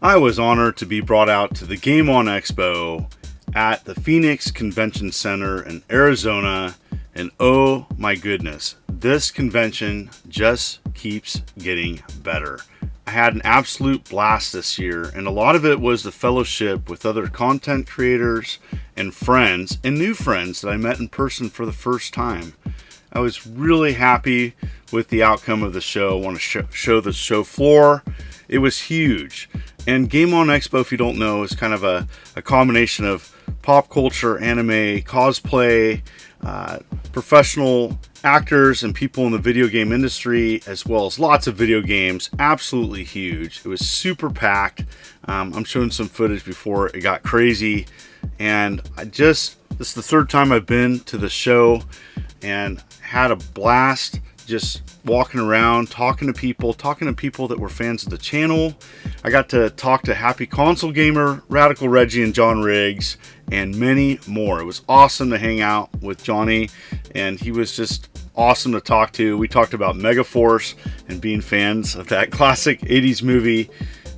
I was honored to be brought out to the Game On Expo at the Phoenix Convention Center in Arizona, and oh my goodness, this convention just keeps getting better. I had an absolute blast this year, and a lot of it was the fellowship with other content creators and friends and new friends that I met in person for the first time. I was really happy with the outcome of the show. I want to show the show floor. It was huge. And Game On Expo, if you don't know, is kind of a combination of pop culture, anime, cosplay, professional actors and people in the video game industry, as well as lots of video games. Absolutely huge. It was super packed. I'm showing some footage before it got crazy. And this is the third time I've been to the show and had a blast just walking around, talking to people that were fans of the channel. I got to talk to Happy Console Gamer, Radical Reggie, and John Riggs, and many more. It was awesome to hang out with Johnny, and he was just awesome to talk to. We talked about Megaforce and being fans of that classic 80s movie,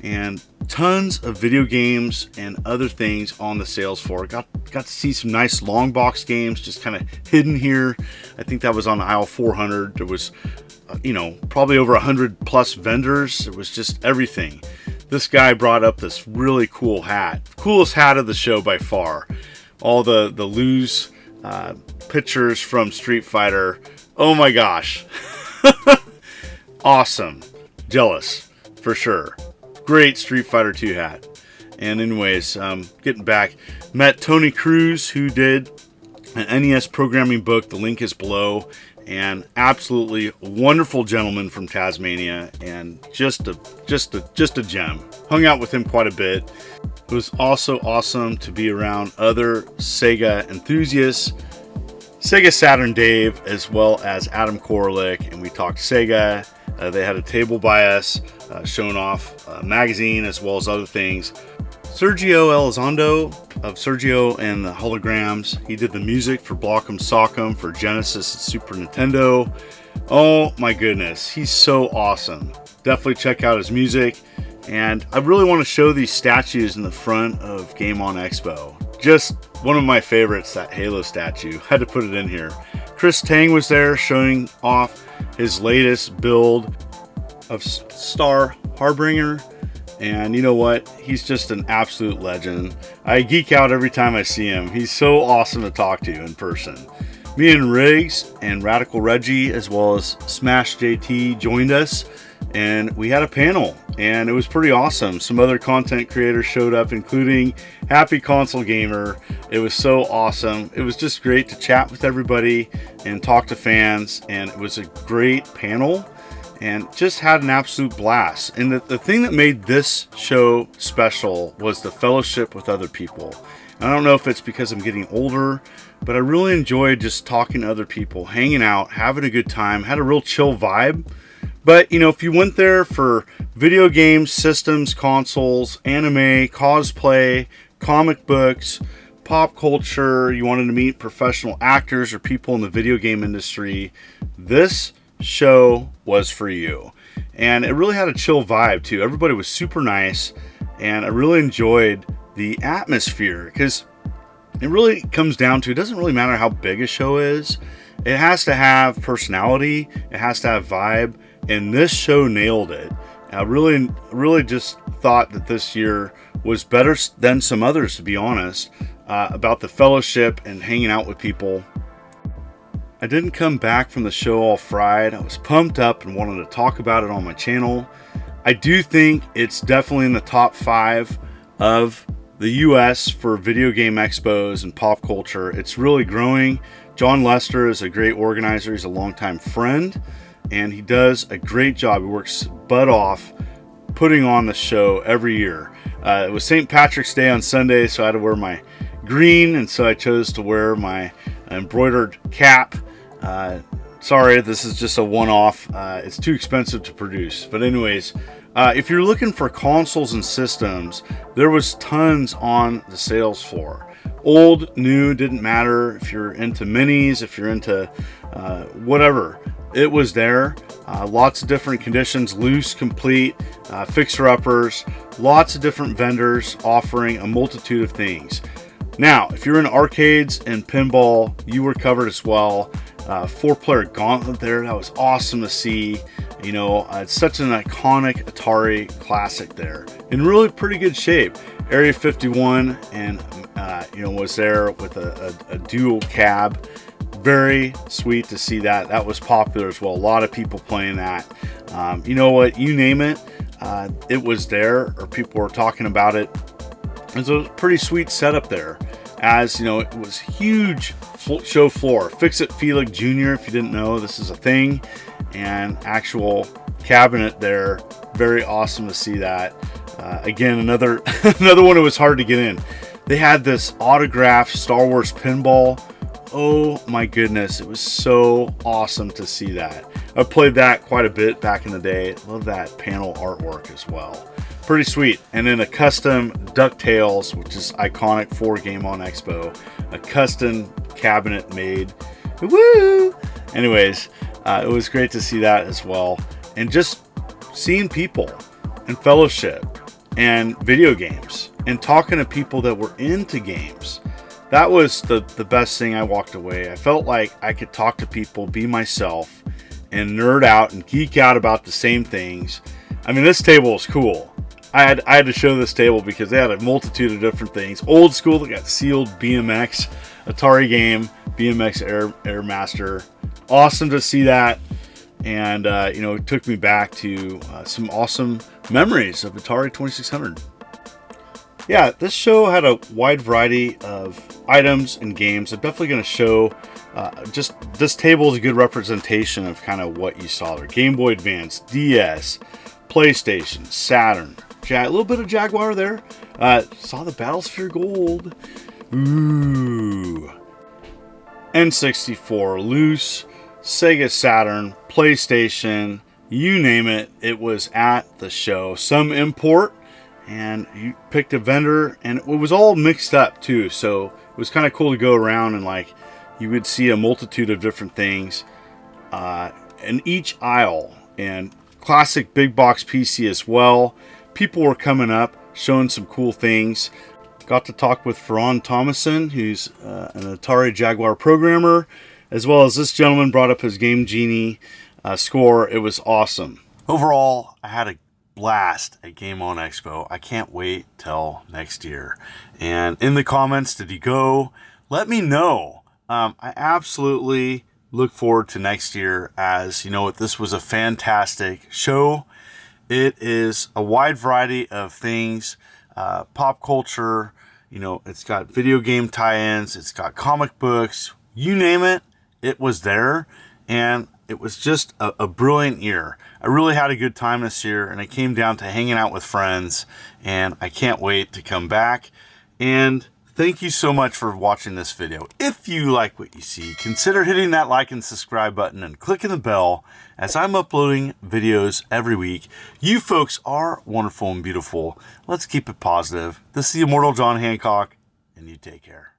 and tons of video games and other things on the sales floor. Got to see some nice long box games just kind of hidden here. I think that was on aisle 400. There was probably over 100 plus vendors. It was just everything. This guy brought up this really cool hat, coolest hat of the show by far. All the loose pictures from Street Fighter. Oh my gosh. Awesome. Jealous for sure. Great Street Fighter 2 hat. And anyways, getting back, met Tony Cruz, who did an NES programming book. The link is below. And absolutely wonderful gentleman from Tasmania, and just a gem. Hung out with him quite a bit. It was also awesome to be around other Sega enthusiasts, Sega Saturn Dave, as well as Adam Korlick, and we talked Sega. They had a table by us showing off a magazine as well as other things. Sergio Elizondo of Sergio and the Holograms. He did the music for Block'em Sock'em for Genesis and Super Nintendo. Oh my goodness, he's so awesome. Definitely check out his music. And I really want to show these statues in the front of Game On Expo. Just one of my favorites, that Halo statue. Had to put it in here. Chris Tang was there showing off his latest build of Star Harbinger. And you know what? He's just an absolute legend. I geek out every time I see him. He's so awesome to talk to in person. Me and Riggs and Radical Reggie, as well as Smash JT, joined us, and we had a panel, and it was pretty awesome. Some other content creators showed up, including Happy Console Gamer. It was so awesome. It was just great to chat with everybody and talk to fans, and it was a great panel. And just had an absolute blast. And the thing that made this show special was the fellowship with other people. I don't know if it's because I'm getting older, but I really enjoyed just talking to other people, hanging out, having a good time, had a real chill vibe. But, if you went there for video games, systems, consoles, anime, cosplay, comic books, pop culture, you wanted to meet professional actors or people in the video game industry, this show was for you. And it really had a chill vibe too. Everybody was super nice, and I really enjoyed the atmosphere, because it really comes down to, it doesn't really matter how big a show is. It has to have personality, it has to have vibe, and this show nailed it. I really just thought that this year was better than some others, to be honest, about the fellowship and hanging out with people. I didn't come back from the show all fried. I was pumped up and wanted to talk about it on my channel. I do think it's definitely in the top 5 of the US for video game expos and pop culture. It's really growing. John Lester is a great organizer. He's a longtime friend, and he does a great job. He works butt off putting on the show every year. It was St. Patrick's Day on Sunday, so I had to wear my green, and so I chose to wear my embroidered cap. Sorry, this is just a one-off. It's too expensive to produce. But anyways, if you're looking for consoles and systems, there was tons on the sales floor. Old, new, didn't matter. If you're into minis, if you're into whatever, it was there. Lots of different conditions, loose, complete, fixer-uppers, lots of different vendors offering a multitude of things. Now, if you're in arcades and pinball, you were covered as well. 4-player gauntlet there, that was awesome to see. You know, it's such an iconic Atari classic there. In really pretty good shape. Area 51 and you know, was there with a dual cab. Very sweet to see that. That was popular as well. A lot of people playing that. You know what? You name it, it was there, or people were talking about it. It was a pretty sweet setup there. As you know, it was huge show floor. Fix-It Felix Jr. If you didn't know, this is a thing, and actual cabinet there. Very awesome to see that. Again, another another one that was hard to get in. They had this autographed Star Wars pinball. Oh my goodness, it was so awesome to see that. I played that quite a bit back in the day. Love that panel artwork as well. Pretty sweet. And then a custom DuckTales, which is iconic for Game On Expo. A custom cabinet made. Woo! Anyways, it was great to see that as well. And just seeing people and fellowship and video games and talking to people that were into games. That was the best thing. I walked away. I felt like I could talk to people, be myself, and nerd out and geek out about the same things. I mean, this table was cool. I had to show this table because they had a multitude of different things. Old school, they got sealed BMX, Atari game, BMX Airmaster. Awesome to see that. And, you know, it took me back to some awesome memories of Atari 2600. Yeah, this show had a wide variety of items and games. I'm definitely going to show just this table is a good representation of kind of what you saw there. Game Boy Advance, DS, PlayStation, Saturn, a little bit of Jaguar there. Saw the Battlesphere Gold. Ooh. N64, loose, Sega Saturn, PlayStation, you name it, it was at the show. Some import. And you picked a vendor, and it was all mixed up too, so it was kind of cool to go around and like you would see a multitude of different things in each aisle. And classic big box PC as well. People were coming up showing some cool things. Got to talk with Ferran Thomason, who's an Atari Jaguar programmer, as well as this gentleman brought up his Game Genie score. It was awesome. Overall, I had a blast at Game On Expo. I can't wait till next year. And in the comments, did you go? Let me know. I absolutely look forward to next year. As you know, this was a fantastic show. It is a wide variety of things, pop culture. You know, it's got video game tie-ins. It's got comic books. You name it, it was there. And it was just a brilliant year. I really had a good time this year, and it came down to hanging out with friends, and I can't wait to come back. And thank you so much for watching this video. If you like what you see, consider hitting that like and subscribe button and clicking the bell as I'm uploading videos every week. You folks are wonderful and beautiful. Let's keep it positive. This is the Immortal John Hancock, and you take care.